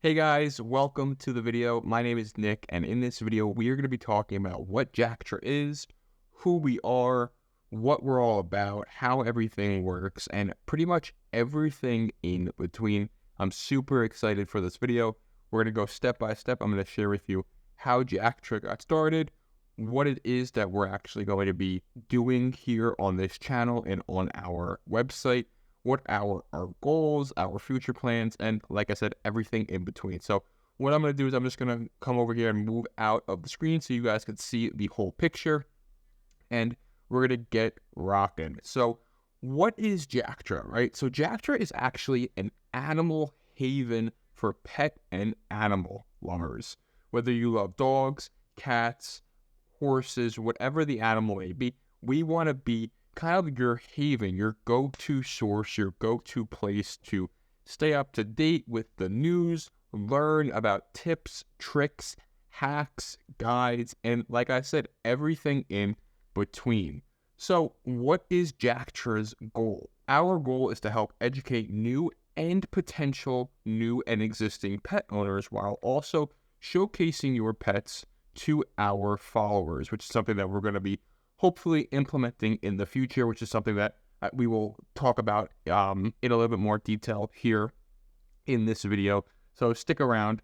Hey guys, welcome to the video. My name is Nick, and in this video, we are going to be talking about what Jacktra is, who we are, what we're all about, how everything works, and pretty much everything in between. I'm super excited for this video. We're going to go step by step. I'm going to share with you how Jacktra got started, what it is that we're actually going to be doing here on this channel and on our website, what our goals, our future plans, and like I said, everything in between. So what I'm going to do is I'm just going to come over here and move out of the screen so you guys can see the whole picture, and we're going to get rocking. So what is Jacktra, right? So Jacktra is actually an animal haven for pet and animal lovers. Whether you love dogs, cats, horses, whatever the animal may be, we want to be kind of your haven, your go-to source, your go-to place to stay up to date with the news, learn about tips, tricks, hacks, guides, and like I said, everything in between. So what is Jacktra's goal? Our goal is to help educate new and potential new and existing pet owners while also showcasing your pets to our followers, which is something that we're going to be hopefully implementing in the future, which is something that we will talk about in a little bit more detail here in this video. So stick around.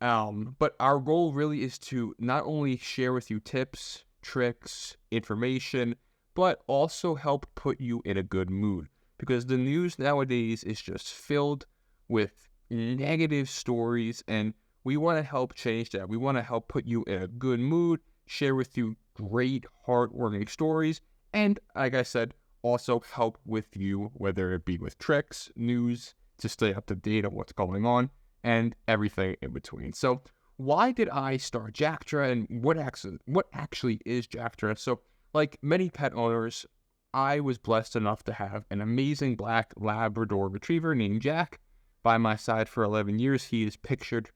But our goal really is to not only share with you tips, tricks, information, but also help put you in a good mood, because the news nowadays is just filled with negative stories, and we want to help change that. We want to help put you in a good mood, share with you great, heartwarming stories, and like I said, also help with you, whether it be with tricks, news, to stay up to date on what's going on, and everything in between. So why did I start Jacktra, and what actually is Jacktra? So like many pet owners, I was blessed enough to have an amazing black Labrador retriever named Jack by my side for 11 years. He is pictured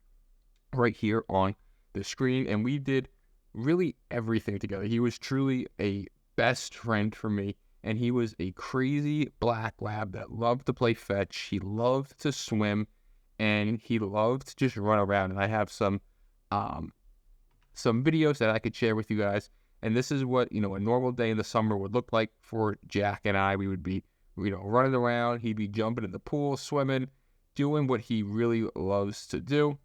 right here on the screen, and we did really everything together. He was truly a best friend for me, and he was a crazy black lab that loved to play fetch. He loved to swim, and he loved to just run around. And I have some videos that I could share with you guys. And this is what, a normal day in the summer would look like for Jack and I. We would be, running around. He'd be jumping in the pool, swimming, doing what he really loves to do.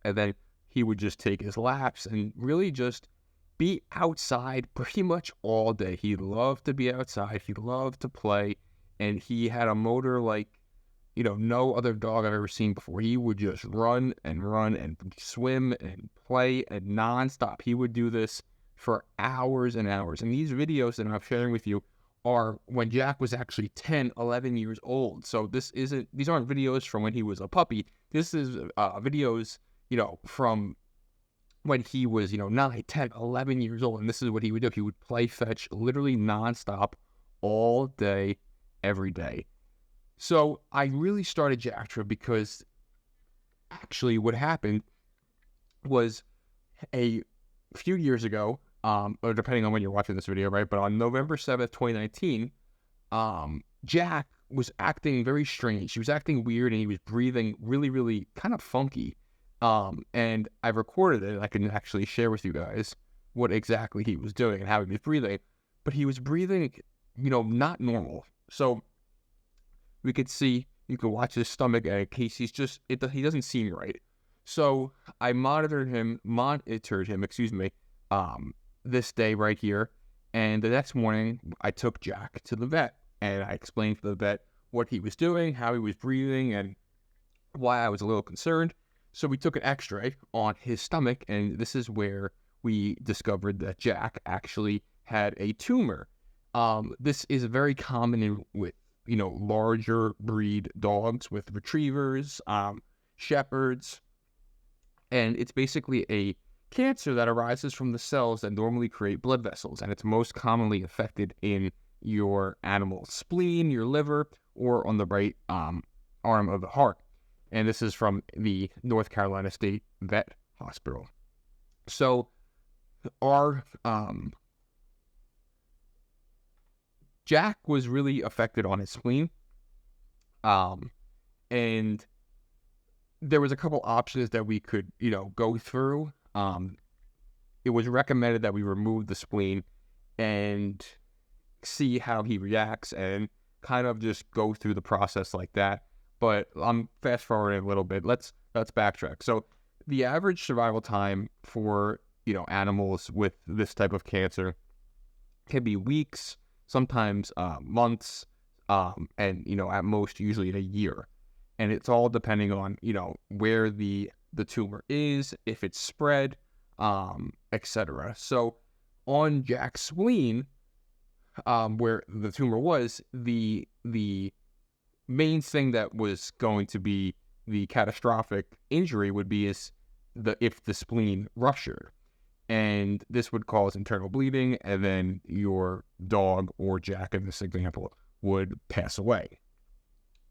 And then he would just take his laps and really just be outside pretty much all day. He loved to be outside. He loved to play. And he had a motor like, no other dog I've ever seen before. He would just run and swim and play and nonstop. He would do this for hours and hours. And these videos that I'm sharing with you are when Jack was actually 10, 11 years old. So these aren't videos from when he was a puppy. This is videos, from when he was, 9, 10, 11 years old. And this is what he would do. He would play fetch literally nonstop all day, every day. So I really started Jacktra because actually what happened was a few years ago, or depending on when you're watching this video, right? But on November 7th, 2019, Jack was acting very strange. He was acting weird, and he was breathing really, really kind of funky. And I've recorded it, and I can actually share with you guys what exactly he was doing and how he was breathing. But he was breathing, not normal. So we could see, you could watch his stomach, and in case he doesn't seem right. So I monitored him, this day right here. And the next morning, I took Jack to the vet, and I explained to the vet what he was doing, how he was breathing, and why I was a little concerned. So we took an x-ray on his stomach, and this is where we discovered that Jack actually had a tumor. This is very common with, larger breed dogs, with retrievers, shepherds, and it's basically a cancer that arises from the cells that normally create blood vessels, and it's most commonly affected in your animal's spleen, your liver, or on the right arm of the heart. And this is from the North Carolina State Vet Hospital. So our Jack was really affected on his spleen, and there was a couple options that we could, go through. It was recommended that we remove the spleen and see how he reacts and kind of just go through the process like that. But I'm fast forwarding a little bit. Let's backtrack. So the average survival time for, animals with this type of cancer can be weeks, sometimes months, and, at most usually in a year. And it's all depending on, where the tumor is, if it's spread, etc. So on Jack's spleen, where the tumor was, the main thing that was going to be the catastrophic injury would be if the spleen ruptured. And this would cause internal bleeding, and then your dog, or Jack in this example, would pass away.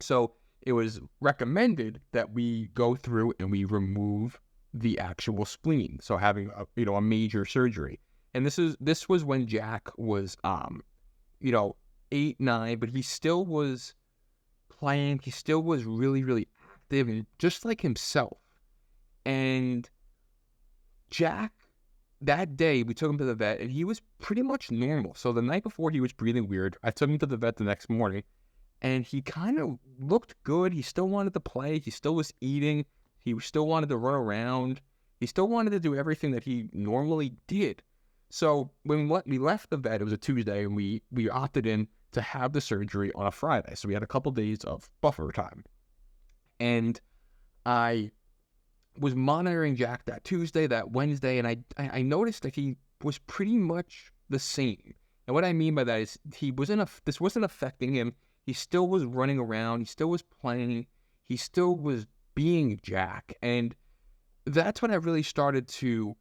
So it was recommended that we go through and we remove the actual spleen. So having a major surgery. And this was when Jack was 8, 9, but he still was playing. He still was really, really active, and just like himself. And Jack, that day, we took him to the vet, and he was pretty much normal. So the night before, he was breathing weird. I took him to the vet the next morning, and he kind of looked good. He still wanted to play. He still was eating. He still wanted to run around. He still wanted to do everything that he normally did. So when we left the vet, it was a Tuesday, and we opted in to have the surgery on a Friday. So we had a couple days of buffer time. And I was monitoring Jack that Tuesday, that Wednesday, and I noticed that he was pretty much the same. And what I mean by that is this wasn't affecting him. He still was running around. He still was playing. He still was being Jack. And that's when I really started to,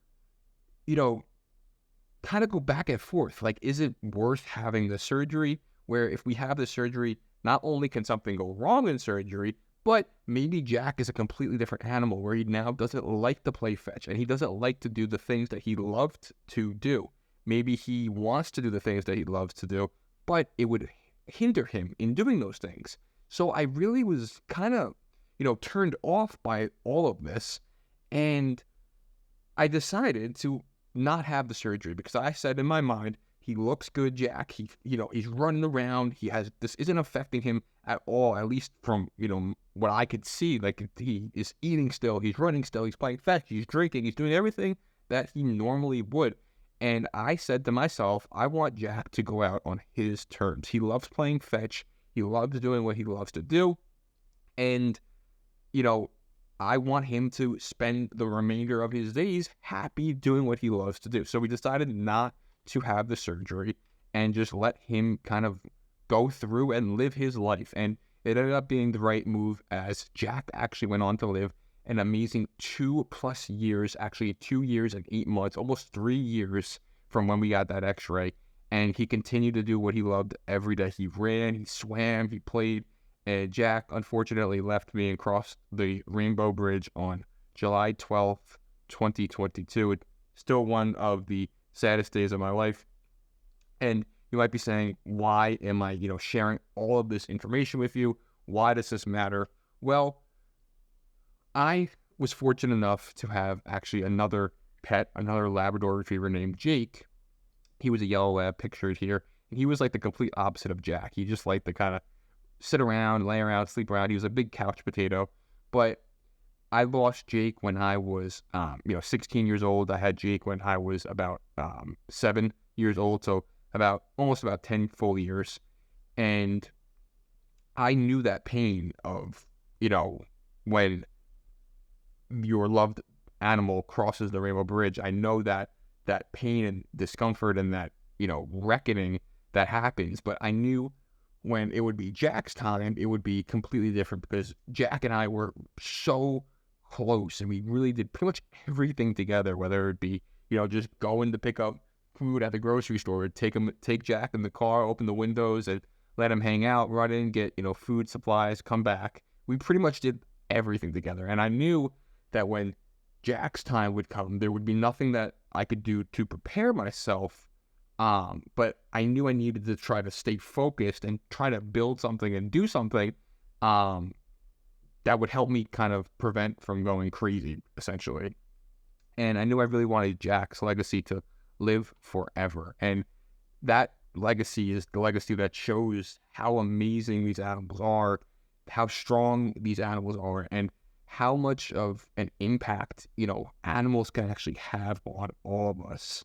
kind of go back and forth. Like, is it worth having the surgery? Where if we have the surgery, not only can something go wrong in surgery, but maybe Jack is a completely different animal where he now doesn't like to play fetch, and he doesn't like to do the things that he loved to do. Maybe he wants to do the things that he loves to do, but it would hinder him in doing those things. So I really was kind of, turned off by all of this, and I decided to not have the surgery because I said in my mind, he looks good, Jack. He's running around. This isn't affecting him at all, at least from, what I could see. Like, he is eating still, he's running still, he's playing fetch, he's drinking, he's doing everything that he normally would. And I said to myself, I want Jack to go out on his terms. He loves playing fetch. He loves doing what he loves to do. And, I want him to spend the remainder of his days happy doing what he loves to do. So we decided not to have the surgery and just let him kind of go through and live his life. And it ended up being the right move, as Jack actually went on to live an amazing 2+ years, actually 2 years and 8 months, almost 3 years from when we got that x-ray. And he continued to do what he loved every day. He ran, he swam, he played. And Jack, unfortunately, left me and crossed the Rainbow Bridge on July 12th, 2022. It's still one of the saddest days of my life. And you might be saying, why am I, sharing all of this information with you? Why does this matter? Well, I was fortunate enough to have actually another pet, another Labrador Retriever named Jake. He was a yellow lab pictured here. And he was like the complete opposite of Jack. He just liked to kind of sit around, lay around, sleep around. He was a big couch potato. But I lost Jake when I was, 16 years old. I had Jake when I was about 7 years old, so almost about 10 full years. And I knew that pain of, when your loved animal crosses the Rainbow Bridge. I know that pain and discomfort and that, reckoning that happens. But I knew when it would be Jack's time, it would be completely different, because Jack and I were so close, and we really did pretty much everything together, whether it be, just going to pick up food at the grocery store, take Jack in the car, open the windows and let him hang out, run in, get, food supplies, come back. We pretty much did everything together. And I knew that when Jack's time would come, there would be nothing that I could do to prepare myself. But I knew I needed to try to stay focused and try to build something and do something, that that would help me kind of prevent from going crazy, essentially. And I knew I really wanted Jack's legacy to live forever. And that legacy is the legacy that shows how amazing these animals are, how strong these animals are, and how much of an impact, animals can actually have on all of us.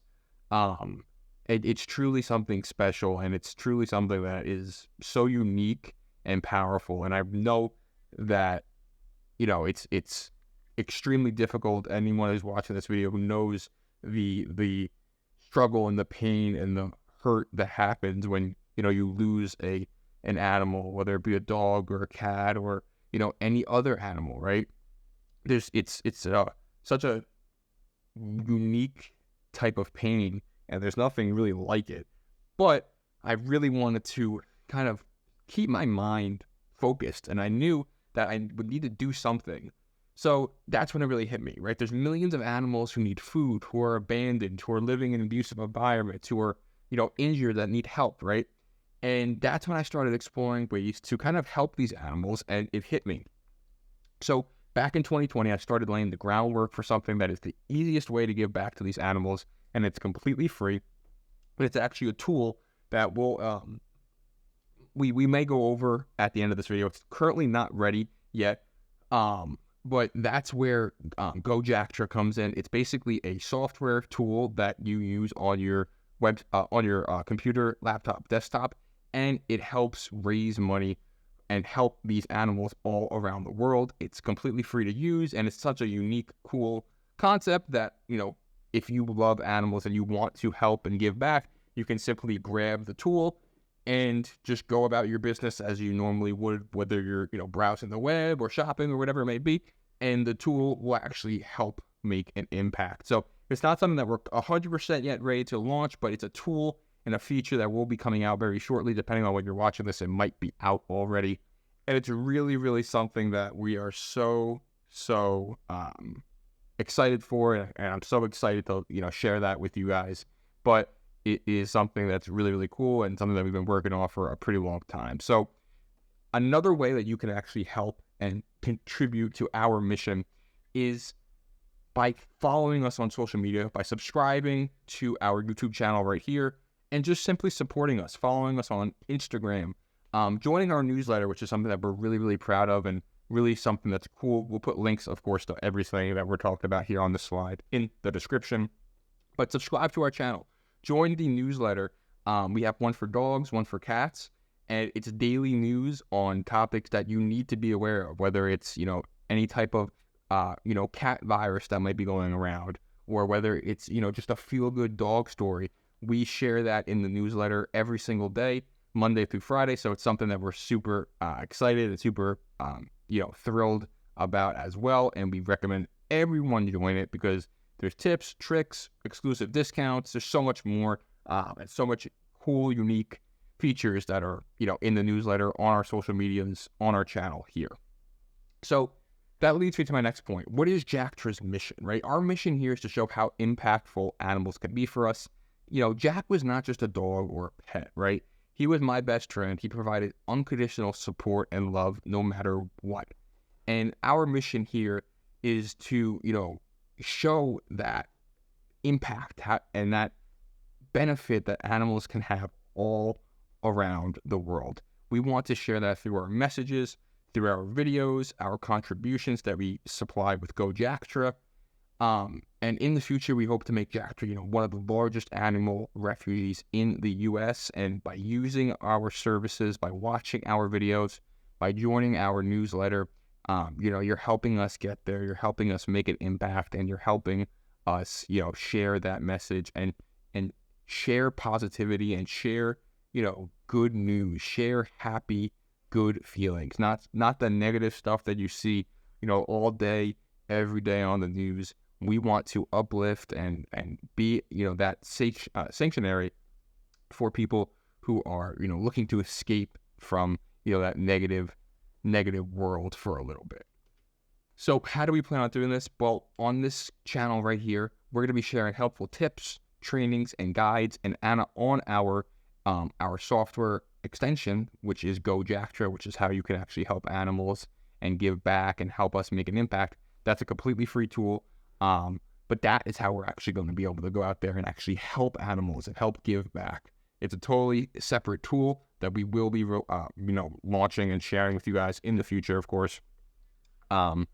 It's truly something special, and it's truly something that is so unique and powerful. And I know that, it's extremely difficult. Anyone who's watching this video who knows the struggle and the pain and the hurt that happens when, you lose an animal, whether it be a dog or a cat or, any other animal, right? It's such a unique type of pain, and there's nothing really like it. But I really wanted to kind of keep my mind focused, and I knew that I would need to do something. So that's when it really hit me, right? There's millions of animals who need food, who are abandoned, who are living in abusive environments, who are, injured, that need help, right? And that's when I started exploring ways to kind of help these animals, and it hit me. So back in 2020, I started laying the groundwork for something that is the easiest way to give back to these animals, and it's completely free. But it's actually a tool that will we may go over at the end of this video. It's currently not ready yet, but that's where Go Jacktra comes in. It's basically a software tool that you use on your computer, laptop, desktop, and it helps raise money and help these animals all around the world. It's completely free to use, and it's such a unique, cool concept that, if you love animals and you want to help and give back, you can simply grab the tool and just go about your business as you normally would, whether you're, browsing the web or shopping or whatever it may be, and the tool will actually help make an impact. So it's not something that we're 100% yet ready to launch, but it's a tool and a feature that will be coming out very shortly. Depending on when you're watching this, it might be out already. And it's really, really something that we are so excited for, and I'm so excited to, share that with you guys. But it is something that's really, really cool and something that we've been working on for a pretty long time. So another way that you can actually help and contribute to our mission is by following us on social media, by subscribing to our YouTube channel right here, and just simply supporting us, following us on Instagram, joining our newsletter, which is something that we're really, really proud of and really something that's cool. We'll put links, of course, to everything that we're talking about here on the slide in the description. But subscribe to our channel. Join the newsletter. We have one for dogs, one for cats, and it's daily news on topics that you need to be aware of, whether it's, any type of, cat virus that might be going around, or whether it's, just a feel-good dog story. We share that in the newsletter every single day, Monday through Friday. So it's something that we're super excited and super, thrilled about as well. And we recommend everyone join it because there's tips, tricks, exclusive discounts. There's so much more and so much cool, unique features that are, in the newsletter, on our social medias, on our channel here. So that leads me to my next point. What is Jacktra's mission, right? Our mission here is to show how impactful animals can be for us. Jack was not just a dog or a pet, right? He was my best friend. He provided unconditional support and love no matter what. And our mission here is to, show that impact and that benefit that animals can have all around the world. We want to share that through our messages, through our videos, our contributions that we supply with Go Jacktra. And in the future, we hope to make Jacktra, one of the largest animal refuges in the U.S. And by using our services, by watching our videos, by joining our newsletter, you're helping us get there. You're helping us make an impact, and you're helping us, share that message and share positivity and share, good news, share happy, good feelings, not the negative stuff that you see, all day, every day on the news. We want to uplift and be, that sanctuary for people who are, looking to escape from, that negative world for a little bit. So how do we plan on doing this? Well, on this channel right here, we're going to be sharing helpful tips, trainings, and guides, and on our software extension, which is Go Jacktra, which is how you can actually help animals and give back and help us make an impact, that's a completely free tool. But that is how we're actually going to be able to go out there and actually help animals and help give back. It's a totally separate tool that we will be, launching and sharing with you guys in the future, of course. And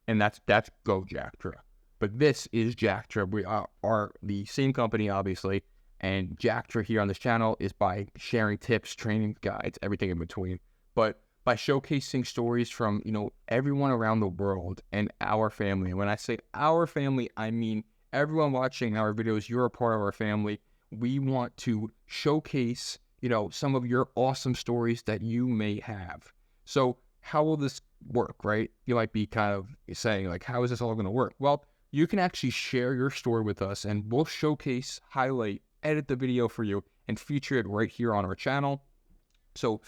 that's Go Jacktra. But this is Jacktra. We are the same company, obviously. And Jacktra here on this channel is by sharing tips, training guides, everything in between. But by showcasing stories from, everyone around the world and our family. And when I say our family, I mean everyone watching our videos. You're a part of our family. We want to showcase, some of your awesome stories that you may have. So how will this work, right? You might be kind of saying, like, how is this all going to work? Well, you can actually share your story with us, and we'll showcase, highlight, edit the video for you, and feature it right here on our channel. So,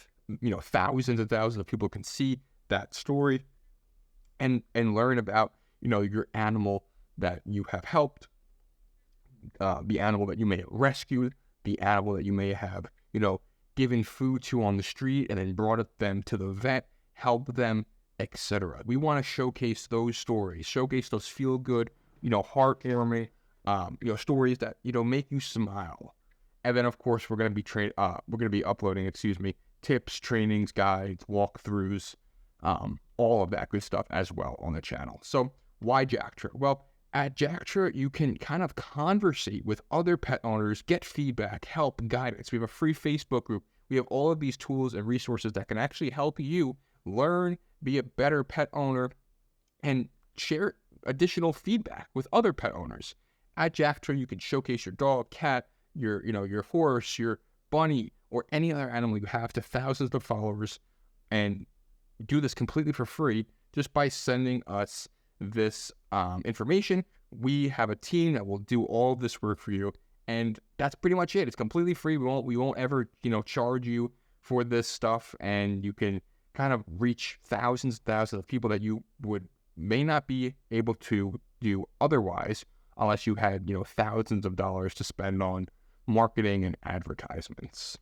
thousands and thousands of people can see that story and learn about, your animal that you have helped, the animal that you may have rescued, the animal that you may have, given food to on the street and then brought them to the vet, help them, etc. We want to showcase those stories, showcase those feel-good, heartwarming, stories that, make you smile. And then, of course, we're going to be uploading, tips, trainings, guides, walkthroughs, all of that good stuff as well on the channel. So why Jacktra? Well, at Jacktra, you can kind of conversate with other pet owners, get feedback, help, guidance. We have a free Facebook group. We have all of these tools and resources that can actually help you learn, be a better pet owner, and share additional feedback with other pet owners. At Jacktra, you can showcase your dog, cat, your horse, your bunny, or any other animal you have to thousands of followers, and do this completely for free just by sending us this information. We have a team that will do all of this work for you, and that's pretty much it. It's completely free. We won't ever charge you for this stuff, and you can kind of reach thousands of people that you may not be able to do otherwise, unless you had thousands of dollars to spend on marketing and advertisements.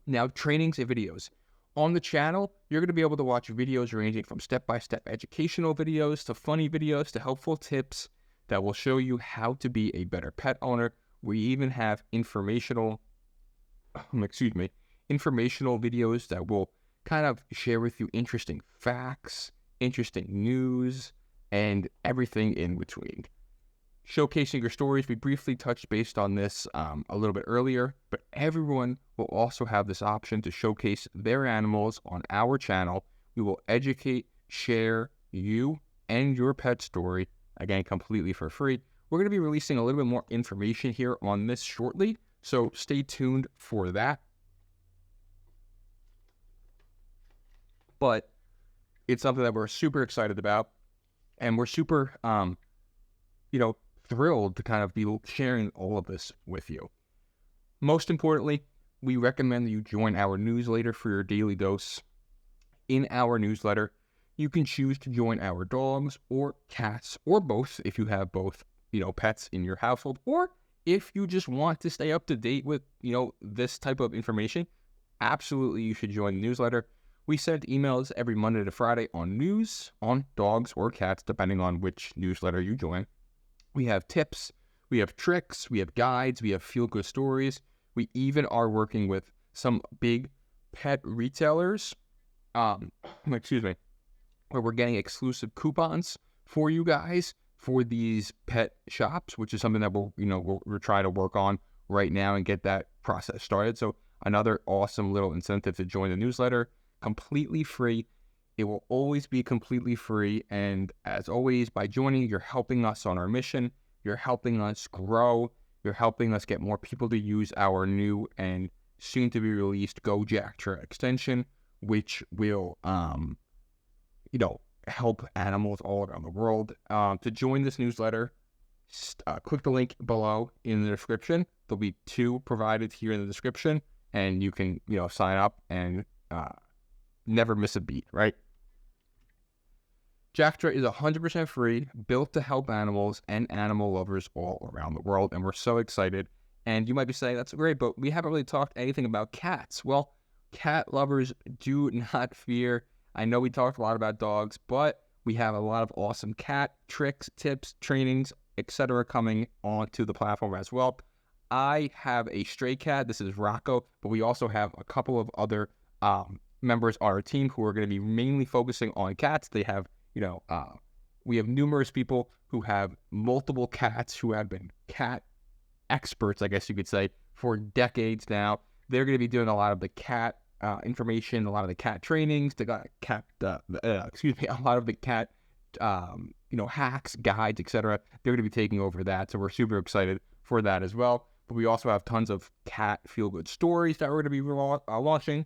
Now, trainings and videos. On the channel, you're going to be able to watch videos ranging from step-by-step educational videos to funny videos to helpful tips that will show you how to be a better pet owner. We even have informational videos that will kind of share with you interesting facts, interesting news, and everything in between. Showcasing your stories, we briefly touched based on this a little bit earlier, but everyone will also have this option to showcase their animals on our channel. We will educate, share you and your pet story, again, completely for free. We're going to be releasing a little bit more information here on this shortly, so stay tuned for that. But it's something that we're super excited about, and we're super, thrilled to kind of be sharing all of this with you. Most importantly, we recommend that you join our newsletter for your daily dose. In our newsletter, you can choose to join our dogs or cats or both if you have both, pets in your household, or if you just want to stay up to date with, this type of information, absolutely you should join the newsletter. We send emails every Monday to Friday on news, on dogs or cats, depending on which newsletter you join. We have tips, we have tricks, we have guides, we have feel-good stories. We even are working with some big pet retailers, where we're getting exclusive coupons for you guys for these pet shops, which is something that we're trying to work on right now and get that process started. So another awesome little incentive to join the newsletter, completely free. It will always be completely free. And as always, by joining, you're helping us on our mission. You're helping us grow. You're helping us get more people to use our new and soon to be released Go Jacktra extension, which will, help animals all around the world. To join this newsletter, click the link below in the description. There'll be 2 provided here in the description, and you can, sign up and never miss a beat, right? Jacktra is 100% free, built to help animals and animal lovers all around the world, and we're so excited. And you might be saying, that's great, but we haven't really talked anything about cats. Well, cat lovers, do not fear. I know we talked a lot about dogs, but we have a lot of awesome cat tricks, tips, trainings, etc. coming onto the platform as well. I have a stray cat. This is Rocco, but we also have a couple of other members on our team who are going to be mainly focusing on cats. They have, we have numerous people who have multiple cats who have been cat experts, I guess you could say, for decades now. They're going to be doing a lot of the cat information, a lot of the cat trainings, a lot of the cat, hacks, guides, etc. They're going to be taking over that, so we're super excited for that as well. But we also have tons of cat feel-good stories that we're going to be launching,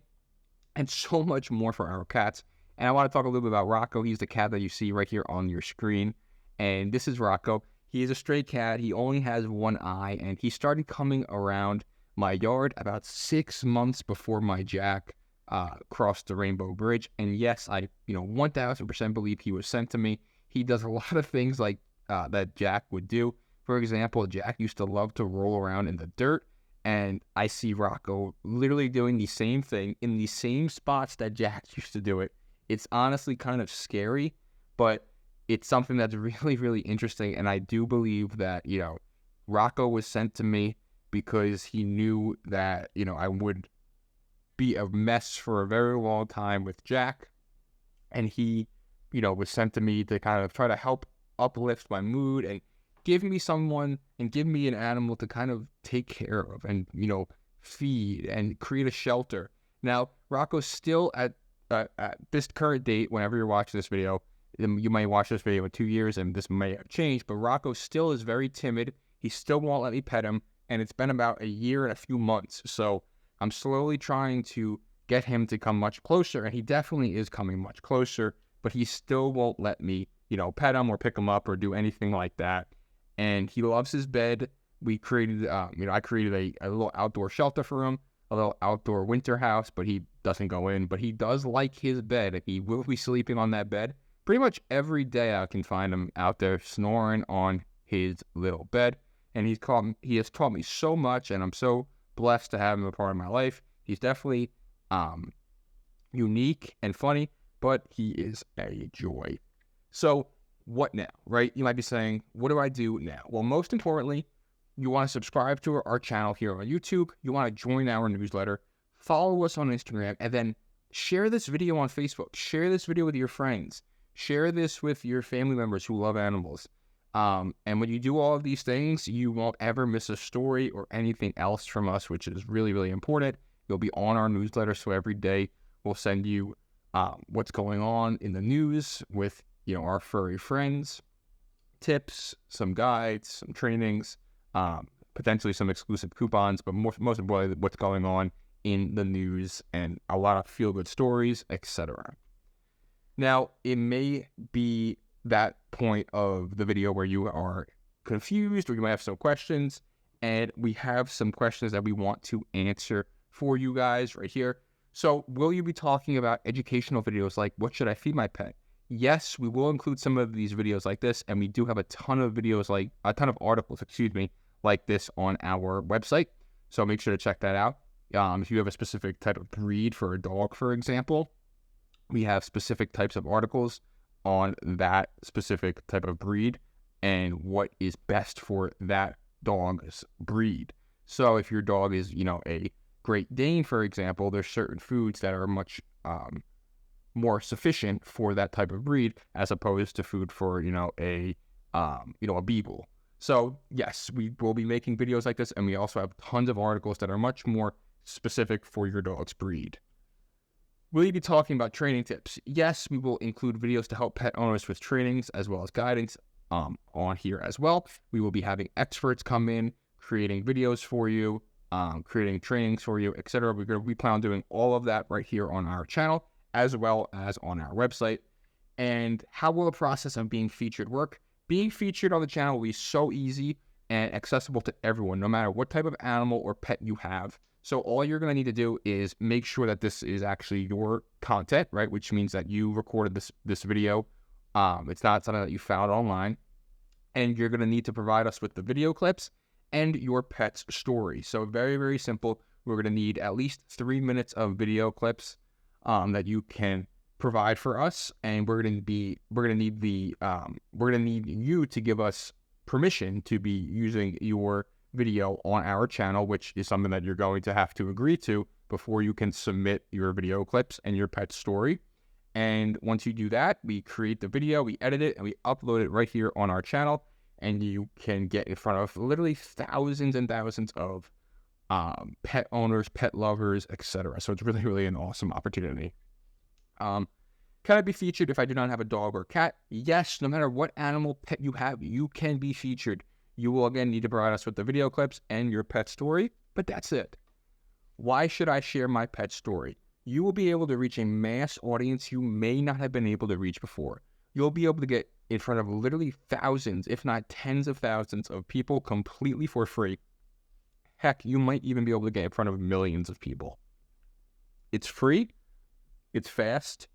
and so much more for our cats. And I want to talk a little bit about Rocco. He's the cat that you see right here on your screen. And this is Rocco. He is a stray cat. He only has one eye, and he started coming around my yard about 6 months before my Jack crossed the Rainbow Bridge. And yes, I 1000% believe he was sent to me. He does a lot of things like that Jack would do. For example, Jack used to love to roll around in the dirt, and I see Rocco literally doing the same thing in the same spots that Jack used to do it. It's honestly kind of scary, but it's something that's really, really interesting. And I do believe that, Rocco was sent to me because he knew that, I would be a mess for a very long time with Jack. And he, was sent to me to kind of try to help uplift my mood and give me someone and give me an animal to kind of take care of and, feed and create a shelter. Now, Rocco's still at this current date, whenever you're watching this video, you might watch this video in 2 years and this may have changed, but Rocco still is very timid. He still won't let me pet him, and it's been about a year and a few months. So I'm slowly trying to get him to come much closer, and he definitely is coming much closer, but he still won't let me, pet him or pick him up or do anything like that. And he loves his bed. We created, I created a little outdoor shelter for him, a little outdoor winter house, but he doesn't go in. But he does like his bed. He will be sleeping on that bed. Pretty much every day I can find him out there snoring on his little bed. And he has taught me so much, and I'm so blessed to have him a part of my life. He's definitely unique and funny, but he is a joy. So what now, right? You might be saying, what do I do now? Well, most importantly, you want to subscribe to our channel here on YouTube. You want to join our newsletter, follow us on Instagram, and then share this video on Facebook. Share this video with your friends. Share this with your family members who love animals. And when you do all of these things, you won't ever miss a story or anything else from us, which is really, really important. You'll be on our newsletter, so every day we'll send you what's going on in the news with our furry friends, tips, some guides, some trainings, potentially some exclusive coupons, but most importantly, what's going on in the news and a lot of feel-good stories, etc. Now, it may be that point of the video where you are confused or you might have some questions, and we have some questions that we want to answer for you guys right here. So will you be talking about educational videos like what should I feed my pet? Yes, we will include some of these videos like this, and we do have a ton of videos, like a ton of articles, like this on our website. So make sure to check that out. If you have a specific type of breed for a dog, for example, we have specific types of articles on that specific type of breed and what is best for that dog's breed. So if your dog is, a Great Dane, for example, there's certain foods that are much more sufficient for that type of breed as opposed to food for, a Beagle. So yes, we will be making videos like this, and we also have tons of articles that are much more specific for your dog's breed. Will you be talking about training tips? Yes, we will include videos to help pet owners with trainings as well as guidance on here as well. We will be having experts come in, creating videos for you, creating trainings for you, etc. We plan on doing all of that right here on our channel as well as on our website. And how will the process of being featured work? Being featured on the channel will be so easy and accessible to everyone, no matter what type of animal or pet you have. So all you're going to need to do is make sure that this is actually your content, right? Which means that you recorded this video. It's not something that you found online. And you're going to need to provide us with the video clips and your pet's story. So very, very simple. We're going to need at least 3 minutes of video clips that you can provide for us, and we're gonna need you to give us permission to be using your video on our channel, which is something that you're going to have to agree to before you can submit your video clips and your pet story. And once you do that, we create the video, we edit it, and we upload it right here on our channel. And you can get in front of literally thousands and thousands of pet owners, pet lovers, etc. So it's really, really an awesome opportunity. Can I be featured if I do not have a dog or cat? Yes, no matter what animal pet you have, you can be featured. You will again need to provide us with the video clips and your pet story, but that's it. Why should I share my pet story? You will be able to reach a mass audience you may not have been able to reach before. You'll be able to get in front of literally thousands, if not tens of thousands of people completely for free. Heck, you might even be able to get in front of millions of people. It's free, it's fast,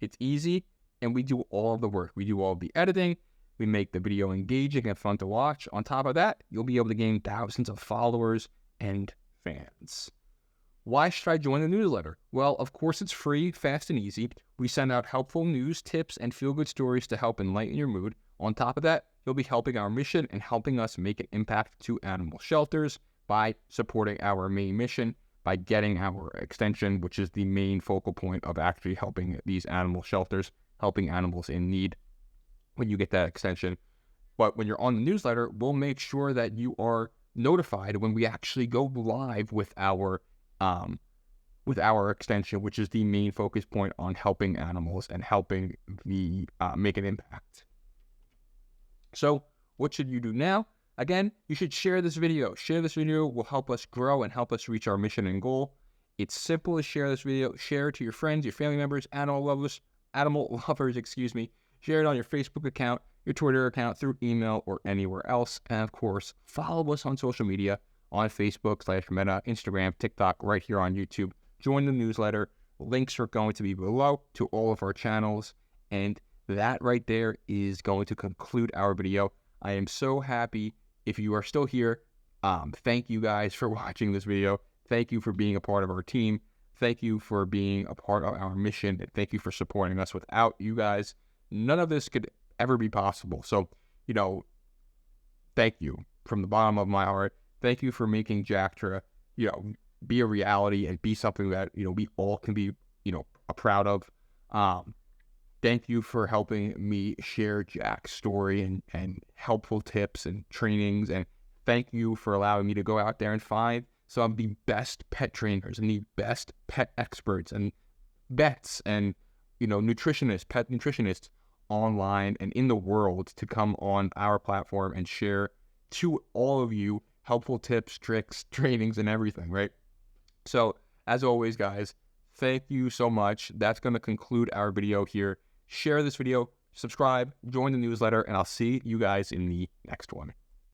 it's easy, and we do all of the work. We do all of the editing. We make the video engaging and fun to watch. On top of that, you'll be able to gain thousands of followers and fans. Why should I join the newsletter? Well, of course, it's free, fast, and easy. We send out helpful news, tips, and feel-good stories to help enlighten your mood. On top of that, you'll be helping our mission and helping us make an impact to animal shelters by supporting our main mission, by getting our extension, which is the main focal point of actually helping these animal shelters, helping animals in need when you get that extension. But when you're on the newsletter, we'll make sure that you are notified when we actually go live with our extension, which is the main focus point on helping animals and helping the make an impact. So what should you do now? Again, you should share this video. Share this video will help us grow and help us reach our mission and goal. It's simple to share this video. Share it to your friends, your family members, animal lovers, Share it on your Facebook account, your Twitter account, through email, or anywhere else. And of course, follow us on social media on Facebook/Meta, Instagram, TikTok, right here on YouTube. Join the newsletter. Links are going to be below to all of our channels. And that right there is going to conclude our video. I am so happy if you are still here. Thank you guys for watching this video. Thank you for being a part of our team. Thank you for being a part of our mission. And thank you for supporting us. Without you guys, none of this could ever be possible. So, thank you from the bottom of my heart. Thank you for making Jacktra, be a reality and be something that, we all can be, proud of. Thank you for helping me share Jack's story and helpful tips and trainings. And thank you for allowing me to go out there and find some of the best pet trainers and the best pet experts and vets and, pet nutritionists online and in the world to come on our platform and share to all of you helpful tips, tricks, trainings, and everything, right? So, as always, guys, thank you so much. That's going to conclude our video here. Share this video, subscribe, join the newsletter, and I'll see you guys in the next one.